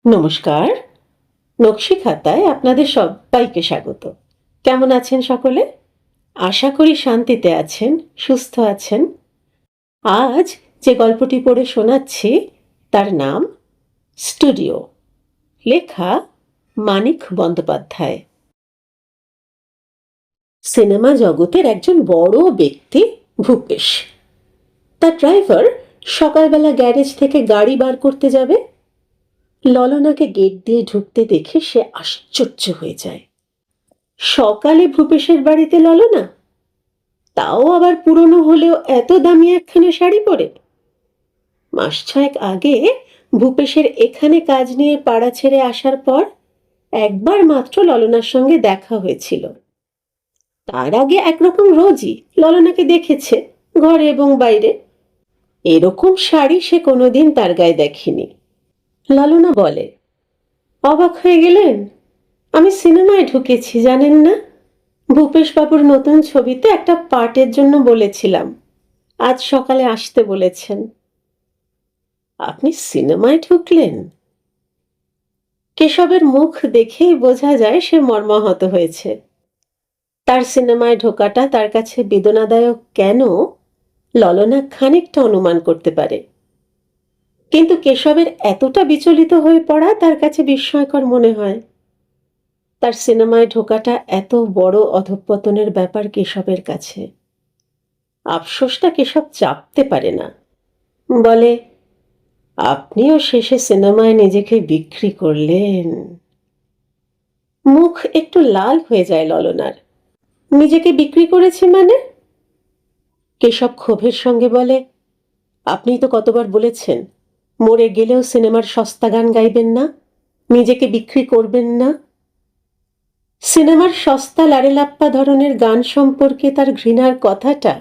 নমস্কার। নকশি খাতায় আপনাদের সবাইকে স্বাগত। কেমন আছেন সকলে? আশা করি শান্তিতে আছেন, সুস্থ আছেন। আজ যে গল্পটি পড়ে শোনাচ্ছি তার নাম স্টুডিও। লেখা মানিক বন্দ্যোপাধ্যায়। সিনেমা জগতের একজন বড় ব্যক্তি ভূপেশ। তার ড্রাইভার সকালবেলা গ্যারেজ থেকে গাড়ি বার করতে যাবে। ললনাকে গেট দিয়ে ঢুকতে দেখে সে আশ্চর্য হয়ে যায়। সকালে ভূপেশের বাড়িতে ললনা, তাও আবার পুরনো হলেও এত দামি একখানা শাড়ি পরে। মাস ছয়েক আগে ভূপেশের এখানে কাজ নিয়ে পাড়া ছেড়ে আসার পর একবার মাত্র ললনার সঙ্গে দেখা হয়েছিল। তার আগে একরকম রোজই ললনাকে দেখেছে ঘরে এবং বাইরে। এরকম শাড়ি সে কোনোদিন তার গায়ে দেখেনি। ললনা বলে, অবাক হয়ে গেলেন? আমি সিনেমায় ঢুকেছি জানেন না? ভূপেশ বাবুর নতুন ছবিতে একটা পার্টের জন্য বলেছিলাম, আজ সকালে আসতে বলেছেন। আপনি সিনেমায় ঢুকলেন? কেশবের মুখ দেখেই বোঝা যায় সে মর্মাহত হয়েছে। তার সিনেমায় ঢোকাটা তার কাছে বেদনাদায়ক কেন, ললনা খানিকটা অনুমান করতে পারে। কিন্তু কেশবের এতটা বিচলিত হয়ে পড়া তার কাছে বিস্ময়কর মনে হয়। তার সিনেমায় ঢোকাটা এত বড় অধঃপতনের ব্যাপার কেশবের কাছে। আফসোসটা কেশব চাপতে পারে না। বলে, আপনিও শেষে সিনেমায় নিজেকে বিক্রি করলেন। মুখ একটু লাল হয়ে যায় ললনার। নিজেকে বিক্রি করেছি মানে? কেশব ক্ষোভের সঙ্গে বলে, আপনিই তো কতবার বলেছেন মরে গেলেও সিনেমার সস্তা গান গাইবেন না, নিজেকে বিক্রি করবেন না। সিনেমার সস্তা লারেলাপ্পা ধরনের গান সম্পর্কে তার ঘৃণার কথাটা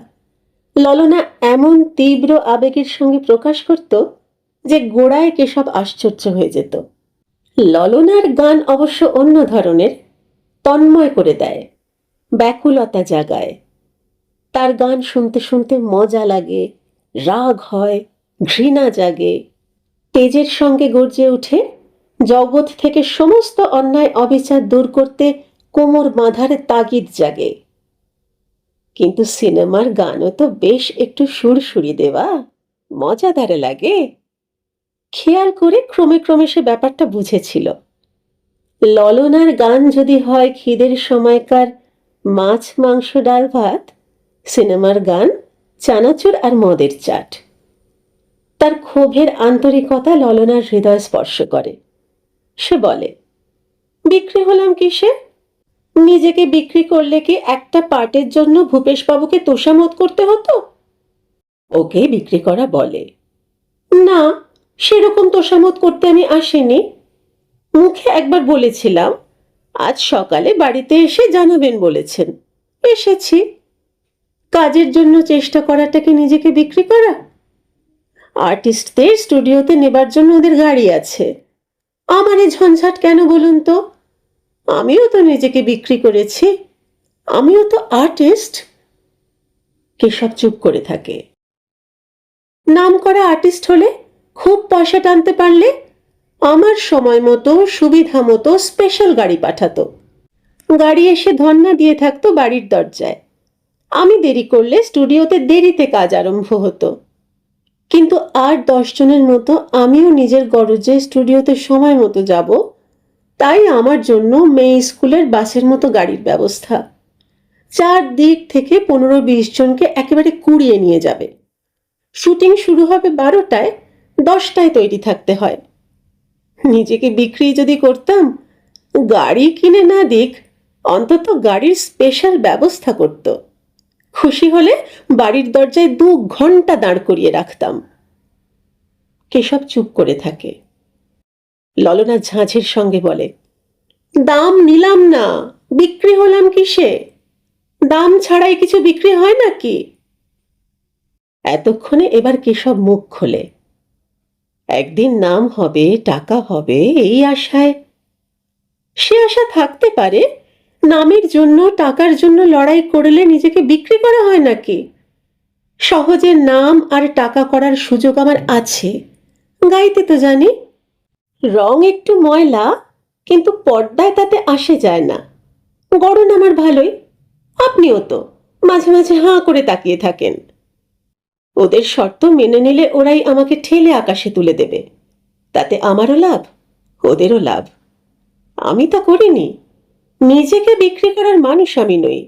ললনা এমন তীব্র আবেগের সঙ্গে প্রকাশ করত যে গোড়ায় কেশব আশ্চর্য হয়ে যেত। ললনার গান অবশ্য অন্য ধরনের, তন্ময় করে দেয়, ব্যাকুলতা জাগায়। তার গান শুনতে শুনতে মজা লাগে, রাগ হয়, ঘৃণা জাগে, তেজের সঙ্গে গর্জে উঠে, জগৎ থেকে সমস্ত অন্যায় অবিচার দূর করতে কোমর বাঁধার তাগিদ জাগে। কিন্তু সিনেমার গানও তো বেশ একটু সুরসুরি দেওয়া, মজাদার লাগে। খেয়াল করে ক্রমে ক্রমে সে ব্যাপারটা বুঝেছিল। ললনার গান যদি হয় খিদের সময়কার মাছ মাংস ডাল ভাত, সিনেমার গান চানাচুর আর মদের চাট। তার ক্ষোভের আন্তরিকতা ললনার হৃদয় স্পর্শ করে। সে বলে, বিক্রি হলাম কিসে? নিজেকে বিক্রি করলে কি একটা পার্টের জন্য ভূপেশবাবুকে তোষামত করতে হতো? ওকে বিক্রি করা বলে না, সেরকম তোষামত করতে আমি আসিনি। মুখে একবার বলেছিলাম, আজ সকালে বাড়িতে এসে জানাবেন বলেছেন, এসেছি। কাজের জন্য চেষ্টা করাটাকে নিজেকে বিক্রি করা? আর্টিস্টদের স্টুডিওতে নেবার জন্য ওদের গাড়ি আছে, আমার এই ঝঞ্ঝাট কেন বলুন তো? আমিও তো নিজেকে বিক্রি করেছি, আমিও তো আর্টিস্ট। কেশব চুপ করে থাকে। নাম করা আর্টিস্ট হলে, খুব পয়সা টানতে পারলে আমার সময় মতো সুবিধা মতো স্পেশাল গাড়ি পাঠাতো। গাড়ি এসে ধন্না দিয়ে থাকতো বাড়ির দরজায়। আমি দেরি করলে স্টুডিওতে দেরিতে কাজ আরম্ভ হতো। কিন্তু আর 10 জনের মতো আমিও নিজের গরজে স্টুডিওতে সময় মতো যাব, তাই আমার জন্য মেয়ে স্কুলের বাসের মতো গাড়ির ব্যবস্থা। 4 দিক থেকে 15-20 জনকে একেবারে কুড়িয়ে নিয়ে যাবে। শুটিং শুরু হবে 12টায়, 10টায় তৈরি থাকতে হয়। নিজেকে বিক্রি যদি করতাম, গাড়ি কিনে না দিক, অন্তত গাড়ির স্পেশাল ব্যবস্থা করত। খুশি হলে বাড়ির দরজায় 2 ঘন্টা দাঁড় করিয়ে রাখতাম। কেশব চুপ করে থাকে। ললনা ঝাঁঝের সঙ্গে বলে, দাম নিলাম না, বিক্রি হলাম কিসে? দাম ছাড়াই কিছু বিক্রি হয় নাকি? এতক্ষণে এবার কেশব মুখ খোলে। একদিন নাম হবে, টাকা হবে, এই আশায়। সে আশা থাকতে পারে, নামের জন্য টাকার জন্য লড়াই করলে নিজেকে বিক্রি করা হয় নাকি? সহজে নাম আর টাকা করার সুযোগ আমার আছে, গাইতে তো জানি। রং একটু ময়লা, কিন্তু পর্দায় তাতে আসে যায় না। গড়ন আমার ভালোই। আপনিও তো মাঝে মাঝে হাঁ করে তাকিয়ে থাকেন। ওদের শর্ত মেনে নিলে ওরাই আমাকে ঠেলে আকাশে তুলে দেবে। তাতে আমারও লাভ, ওদেরও লাভ। আমি তা করিনি। নিজেকে বিক্রি করার মানুষ আমি নই।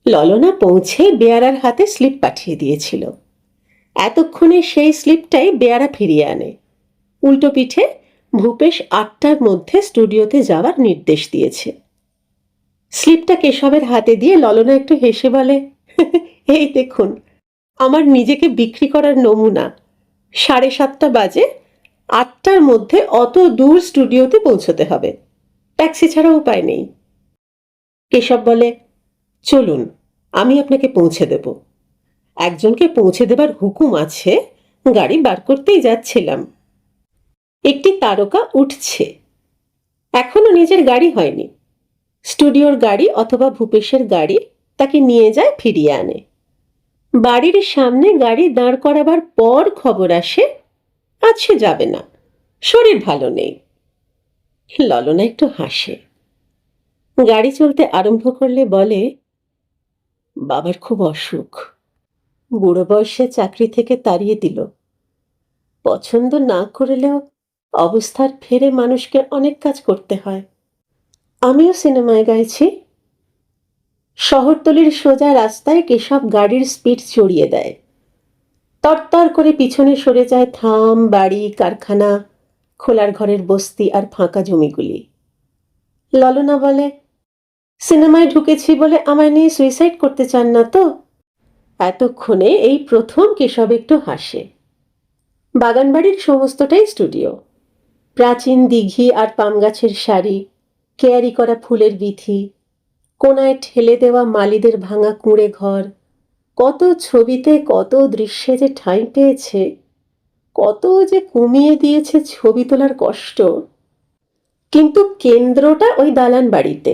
ললনা পৌঁছে বেয়ারার হাতে স্লিপ পাঠিয়ে দিয়েছিল। এতক্ষণে সেই স্লিপটাই বেয়ারা ফিরিয়ে আনে। উল্টো পিঠে ভূপেশ 8টার মধ্যে স্টুডিওতে যাওয়ার নির্দেশ দিয়েছে। স্লিপটা কেশবের হাতে দিয়ে ললনা একটু হেসে বলে, এই দেখুন, আমার নিজেকে বিক্রি করার নমুনা। 7:30 বাজে, 8টার মধ্যে অত দূর স্টুডিওতে পৌঁছতে হবে। ট্যাক্সি ছাড়া উপায় নেই। কেশব বলে, চলুন, আমি আপনাকে পৌঁছে দেব। একজনকে পৌঁছে দেবার হুকুম আছে, গাড়ি বার করতেই যাচ্ছিলাম। একটি তারকা উঠছে। এখনো নিজের গাড়ি হয়নি। স্টুডিওর গাড়ি অথবা ভূপেশের গাড়ি তাকে নিয়ে যায়, ফিরিয়ে আনে। বাড়ির সামনে গাড়ি দাঁড় করাবার পর খবর আসে আজ সে যাবে না, শরীর ভালো নেই। ললনা একটু হাসে। গাড়ি চলতে আরম্ভ করলে বলে, বাবার খুব অসুখ। বুড়ো বয়সে চাকরি থেকে তাড়িয়ে দিল। পছন্দ না করলেও অবস্থার ফেরে মানুষকে অনেক কাজ করতে হয়। আমিও সিনেমায় গাইছি। শহরতলির সোজা রাস্তায় কেশব গাড়ির স্পিড চড়িয়ে দেয়। তরতর করে পিছনে সরে যায় থাম, বাড়ি, কারখানা, খোলার ঘরের বস্তি আর ফাঁকা জমিগুলি। ললনা বলে, সিনেমায় ঢুকেছি বলে আমায় নিয়ে সুইসাইড করতে চান না তো? এতক্ষণে এই প্রথম কেশব একটু হাসে। বাগানবাড়ির সমস্তটাই স্টুডিও। প্রাচীন দিঘি আর পাম গাছের সারি, কেয়ারি করা ফুলের বিথি, কোনায় ঠেলে দেওয়া মালিদের ভাঙা কুঁড়ে ঘর, কত ছবিতে কত দৃশ্যে যে ঠাঁই পেয়েছে, কত যে কমিয়ে দিয়েছে ছবি তোলার কষ্ট। কিন্তু কেন্দ্রটা ওই দালান বাড়িতে।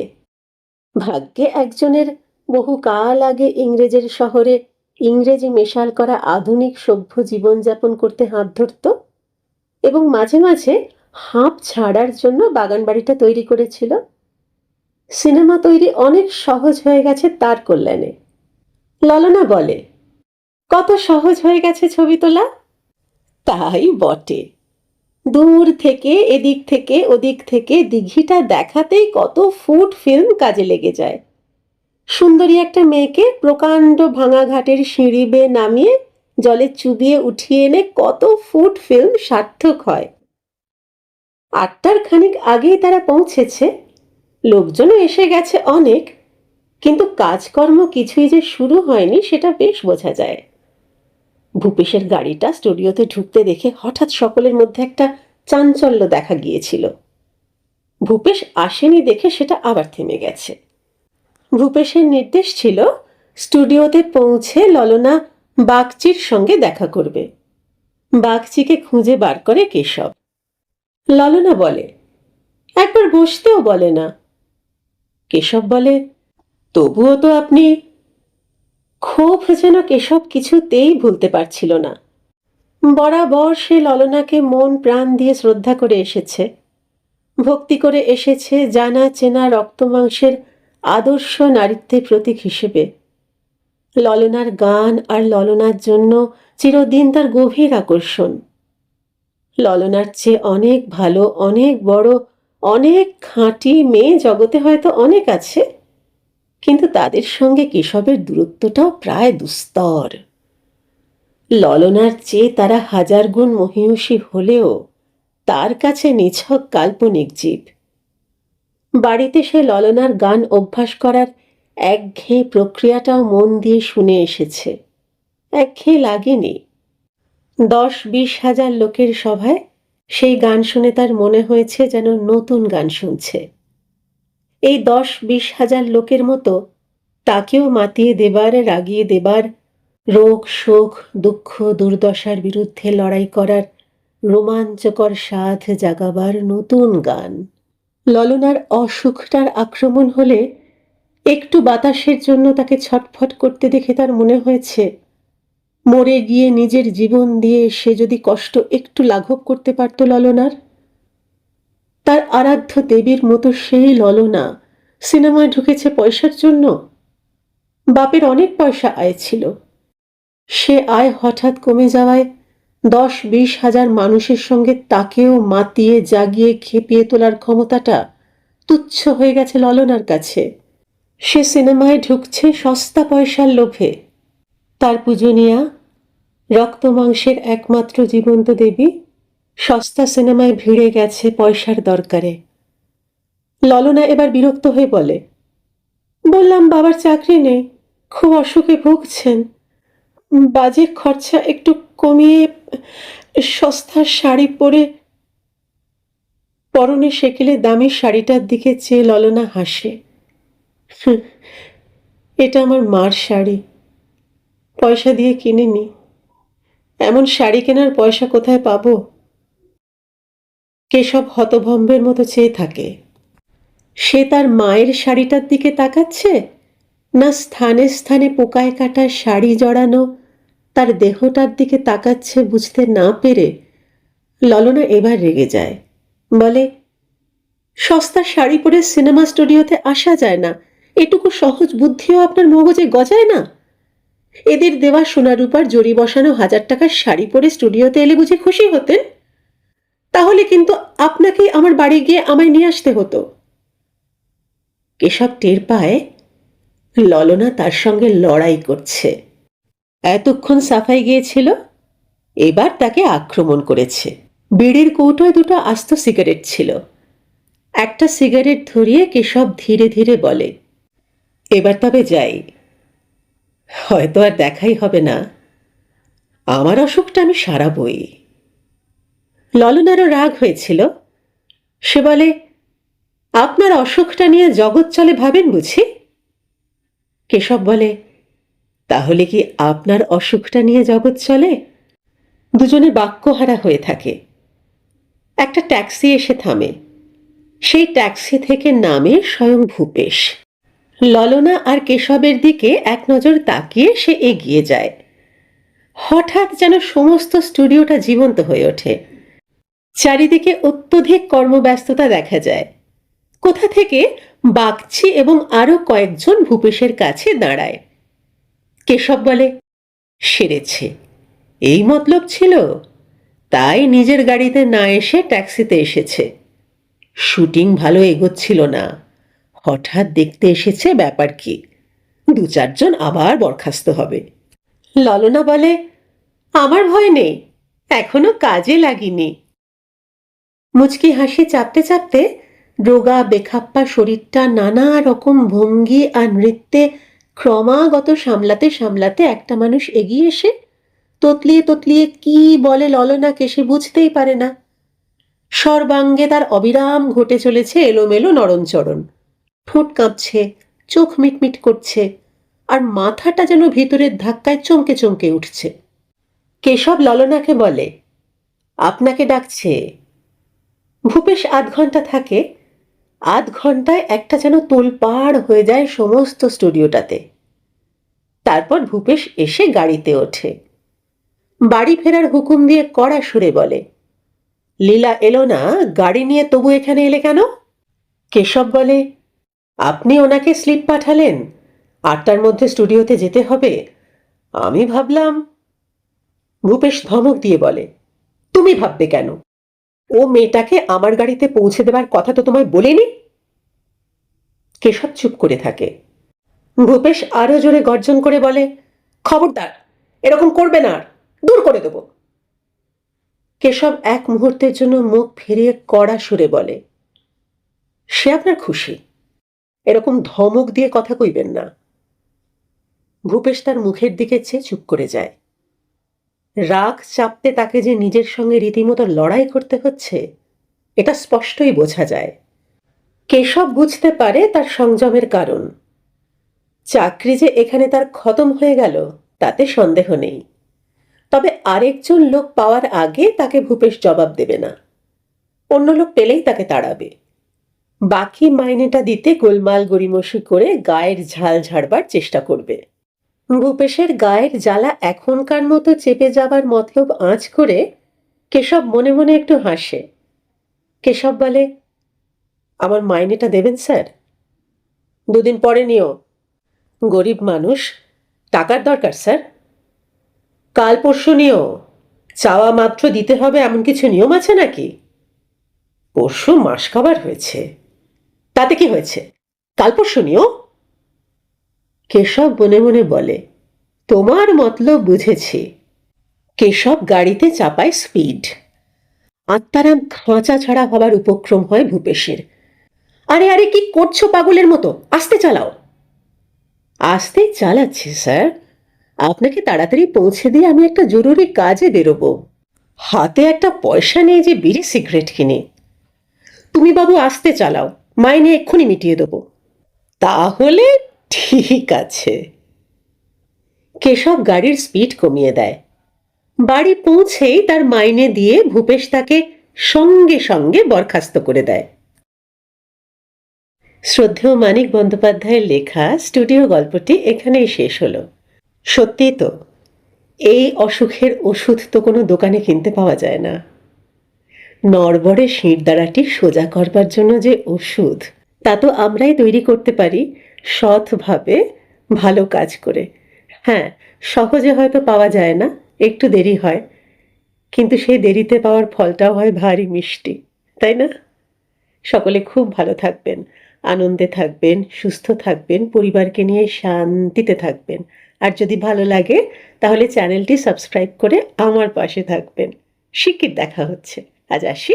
ভাগ্যে একজনের বহুকাল আগে ইংরেজের শহরে ইংরেজি মেশাল করা আধুনিক সভ্য জীবনযাপন করতে হাত ধরত এবং মাঝে মাঝে হাঁপ ছাড়ার জন্য বাগান বাড়িটা তৈরি করেছিল। সিনেমা তৈরি অনেক সহজ হয়ে গেছে তার কল্যাণে। ললনা বলে, কত সহজ হয়ে গেছে ছবি তোলা। তাই বটে। দূর থেকে, এদিক থেকে ওদিক থেকে দিঘিটা দেখাতেই কত ফুট ফিল্ম কাজে লেগে যায়। সুন্দরী একটা মেয়েকে প্রকাণ্ড ভাঙা ঘাটের সিঁড়ি বেয়ে নামিয়ে জলে চুবিয়ে উঠিয়ে এনে কত ফুট ফিল্ম সার্থক হয়। 8টার খানিক আগেই তারা পৌঁছেছে। লোকজনও এসে গেছে অনেক, কিন্তু কাজকর্ম কিছুই যে শুরু হয়নি সেটা বেশ বোঝা যায়। ভূপেশের গাড়িটা স্টুডিওতে ঢুকতে দেখে হঠাৎ সকলের মধ্যে একটা চাঞ্চল্য দেখা গিয়েছিল। ভূপেশ আসেনি দেখে সেটা আবার থেমে গেছে। ভূপেশের নির্দেশ ছিল স্টুডিওতে পৌঁছে ললনা বাগচির সঙ্গে দেখা করবে। বাগচিকে খুঁজে বার করে কেশব। ললনা বলে, একবার বসতেও বলে না। কেশব বলে, তবুও তো আপনি। ক্ষোভ যেন কেশব কিছুতেই ভুলতে পারছিল না। বরাবর সে ললনাকে মন প্রাণ দিয়ে শ্রদ্ধা করে এসেছে, ভক্তি করে এসেছে, জানা চেনা রক্তমাংসের আদর্শ নারীত্বের প্রতীক হিসেবে। ললনার গান আর ললনার জন্য চিরদিন তার গভীর আকর্ষণ। ললনার চেয়ে অনেক ভালো, অনেক বড়, অনেক খাঁটি মেয়ে জগতে হয়তো অনেক আছে, কিন্তু তাদের সঙ্গে কেশবের দূরত্বটাও প্রায় দুস্তর। ললনার চেয়ে তারা 1000 গুণ মহিয়সী হলেও তার কাছে নিছক কাল্পনিক জীব। বাড়িতে সে ললনার গান অভ্যাস করার একঘেয়ে প্রক্রিয়াটাও মন দিয়ে শুনে এসেছে। একঘেয়ে লাগেনি। 10-20 হাজার লোকের সভায় সেই গান শুনে তার মনে হয়েছে যেন নতুন গান শুনছে। এই 10-20 হাজার লোকের মতো তাকেও মাতিয়ে দেবার, রাগিয়ে দেবার, রোগ শোক দুঃখ দুর্দশার বিরুদ্ধে লড়াই করার রোমাঞ্চকর সাধ জাগাবার নতুন গান। ললনার অসুখটার আক্রমণ হলে একটু বাতাসের জন্য তাকে ছটফট করতে দেখে তার মনে হয়েছে মরে গিয়ে নিজের জীবন দিয়ে সে যদি কষ্ট একটু লাঘব করতে পারত ললনার, তার আরাধ্য দেবীর মতো সেই ললনা সিনেমায় ঢুকেছে পয়সার জন্য। বাপের অনেক পয়সা আয় ছিল, সে আয় হঠাৎ কমে যাওয়ায় 10-20 হাজার মানুষের সঙ্গে তাকেও মাতিয়ে জাগিয়ে খেপিয়ে তোলার ক্ষমতাটা তুচ্ছ হয়ে গেছে ললনার কাছে। সে সিনেমায় ঢুকছে সস্তা পয়সার লোভে। তার পূজনীয়া, রক্ত মাংসের একমাত্র জীবন্ত দেবী সস্তা সিনেমায় ভিড়ে গেছে পয়সার দরকারে। ললনা এবার বিরক্ত হয়ে বলে, বললাম বাবার চাকরি নেই, খুব অসুখে ভুগছেন, বাজে খরচা একটু কমিয়ে সস্তা শাড়ি পরে। পরনে সেকেলে দামি শাড়িটার দিকে চেয়ে ললনা হাসে। এটা আমার মার শাড়ি, পয়সা দিয়ে কিনিনি। এমন শাড়ি কেনার পয়সা কোথায় পাবো? কেশব হতভম্বের মতো চেয়ে থাকে। সে তার মায়ের শাড়িটার দিকে তাকাচ্ছে, না স্থানে স্থানে পোকায় কাটা শাড়ি জড়ানো তার দেহটার দিকে তাকাচ্ছে বুঝতে না পেরে ললনা এবার রেগে যায়। বলে, সস্তা শাড়ি পরে সিনেমা স্টুডিওতে আসা যায় না, এটুকু সহজ বুদ্ধিও আপনার মগজে গজায় না? এদের দেওয়া সোনা রূপার জড়ি বসানো 1000 টাকার শাড়ি পরে স্টুডিওতে এলে বুঝে খুশি হতেন? তাহলে কিন্তু আপনাকেই আমার বাড়ি গিয়ে আমায় নিয়ে আসতে হতো। কেশব টের পায় ললনা তার সঙ্গে লড়াই করছে। এতক্ষণ সাফাই গিয়েছিল, এবার তাকে আক্রমণ করেছে। বিড়ির কৌটোয় দুটো আস্ত সিগারেট ছিল। একটা সিগারেট ধরিয়ে কেশব ধীরে ধীরে বলে, এবার তবে যাই, হয়তো আর দেখাই হবে না। আমার অসুখটা আমি সারাবই। ললনারও রাগ হয়েছিল। সে বলে, আপনার অসুখটা নিয়ে জগৎ চলে ভাবেন বুঝি? কেশব বলে, তাহলে কি আপনার অসুখটা নিয়ে জগৎ চলে? দুজনে বাক্যহারা হয়ে থাকে। একটা ট্যাক্সি এসে থামে। সেই ট্যাক্সি থেকে নামে স্বয়ং ভূপেশ। ললনা আর কেশবের দিকে এক নজর তাকিয়ে সে এগিয়ে যায়। হঠাৎ যেন সমস্ত স্টুডিওটা জীবন্ত হয়ে ওঠে। চারিদিকে অত্যধিক কর্মব্যস্ততা দেখা যায়। কোথা থেকে বাগচি এবং আরো কয়েকজন ভূপেশের কাছে দাঁড়ায়। কেশব বলে, সেরেছে, এই মতলব ছিল, তাই নিজের গাড়িতে না এসে ট্যাক্সিতে এসেছে। শুটিং ভালো এগোচ্ছিল না, হঠাৎ দেখতে এসেছে ব্যাপার কি, 2-4 জন আবার বরখাস্ত হবে। ললনা বলে, আমার ভয় নেই, এখনো কাজে লাগিনি। মুচকি হাসি চাপতে চাপতে রোগা বেখাপ্পা শরীরটা নানা রকম ভঙ্গি আর নৃত্যে ক্রমাগত সামলাতে সামলাতে একটা মানুষ এগিয়ে এসে ততলিয়ে ততলিয়ে কি বলে ললনাকে সে বুঝতেই পারে না। সর্বাঙ্গে তার অবিরাম ঘটে চলেছে এলোমেলো নরণচরণ। ঠোঁট কাঁপছে, চোখ মিটমিট করছে, আর মাথাটা যেন ভিতরের ধাক্কায় চমকে চমকে উঠছে। কেশব ললনাকে বলে, আপনাকে ডাকছে। ভূপেশ 1/2 ঘণ্টা থাকে। 1/2 ঘণ্টায় একটা যেন তোলপাড় হয়ে যায় সমস্ত স্টুডিওটাতে। তারপর ভূপেশ এসে গাড়িতে ওঠে। বাড়ি ফেরার হুকুম দিয়ে কড়া সুরে বলে, লীলা এলো না, গাড়ি নিয়ে তবু এখানে এলে কেন? কেশব বলে, আপনি ওনাকে স্লিপ পাঠালেন 8টার মধ্যে স্টুডিওতে যেতে হবে, আমি ভাবলাম। ভূপেশ ধমক দিয়ে বলে, তুমি ভাববে কেন? ও মেয়েটাকে আমার গাড়িতে পৌঁছে দেবার কথা তো তোমায় বলিনি। কেশব চুপ করে থাকে। ভূপেশ আরো জোরে গর্জন করে বলে, খবরদার, এরকম করবে না, আর দূর করে দেব। কেশব এক মুহূর্তের জন্য মুখ ফিরিয়ে কড়া সুরে বলে, সে আপনার খুশি, এরকম ধমক দিয়ে কথা কইবেন না। ভূপেশ তার মুখের দিকে চেয়ে চুপ করে যায়। রাগ চাপতে তাকে যে নিজের সঙ্গে রীতিমতো লড়াই করতে হচ্ছে, এটা স্পষ্টই বোঝা যায়। কেশব বুঝতে পারে তার সংযমের কারণ। চাকরি যে এখানে তার খতম হয়ে গেল তাতে সন্দেহ নেই, তবে আরেকজন লোক পাওয়ার আগে তাকে ভূপেশ জবাব দেবে না। অন্য লোক পেলেই তাকে তাড়াবে। বাকি মাইনেটা দিতে গোলমাল গড়িমসি করে গায়ের ঝাল ঝাড়বার চেষ্টা করবে। ভূপেশের গায়ের জ্বালা এখনকার মতো চেপে যাবার মতলব আঁচ করে কেশব মনে মনে একটু হাসে। কেশব বলে, আমার মাইনেটা দেবেন স্যার? 2 দিন পরে নিও। গরিব মানুষ, টাকার দরকার স্যার। কাল পরশু নিও। চাওয়া মাত্র দিতে হবে এমন কিছু নিয়ম আছে নাকি? পরশু মাস খাবার হয়েছে, তাতে কি হয়েছে? কাল পরশু নিও। কেশব মনে মনে বলে, তোমার মতলব বুঝেছি। কেশব গাড়িতে চাপায় স্পিড। আত্মারাম খাঁচা ছাড়া হবার উপক্রম হয় ভূপেশের। আরে আরে, কি করছো পাগলের মতো? আস্তে চালাও। আস্তেই চালাচ্ছি স্যার। আপনাকে তাড়াতাড়ি পৌঁছে দিয়ে আমি একটা জরুরি কাজে বেরোবো। হাতে একটা পয়সা নেই যে বিড়ি সিগারেট কিনে। তুমি বাবু আস্তে চালাও, মাইনে এক্ষুনি মিটিয়ে দেবো। তাহলে ঠিক আছে। কেশব গাড়ির স্পিড কমিয়ে দেয়। বাড়ি পৌঁছেই তার মাইনে দিয়ে ভূপেশ তাকে সঙ্গে সঙ্গে বরখাস্ত করে দেয়। শ্রদ্ধেয় মানিক বন্দ্যোপাধ্যায়ের লেখা স্টুডিও গল্পটি এখানেই শেষ হলো। সত্যি তো, এই অসুখের ওষুধ তো কোনো দোকানে কিনতে পাওয়া যায় না। নড়বড়ে শিরদাঁড়াটি সোজা করবার জন্য যে ওষুধ, তা তো আমরাই তৈরি করতে পারি সৎভাবে, ভালো কাজ করে। হ্যাঁ, সহজে হয়তো পাওয়া যায় না, একটু দেরি হয়, কিন্তু সেই দেরিতে পাওয়ার ফলটাও হয় ভারী মিষ্টি, তাই না? সকলে খুব ভালো থাকবেন, আনন্দে থাকবেন, সুস্থ থাকবেন, পরিবারকে নিয়ে শান্তিতে থাকবেন। আর যদি ভালো লাগে তাহলে চ্যানেলটি সাবস্ক্রাইব করে আমার পাশে থাকবেন। শিগগির দেখা হচ্ছে। আজ আসি।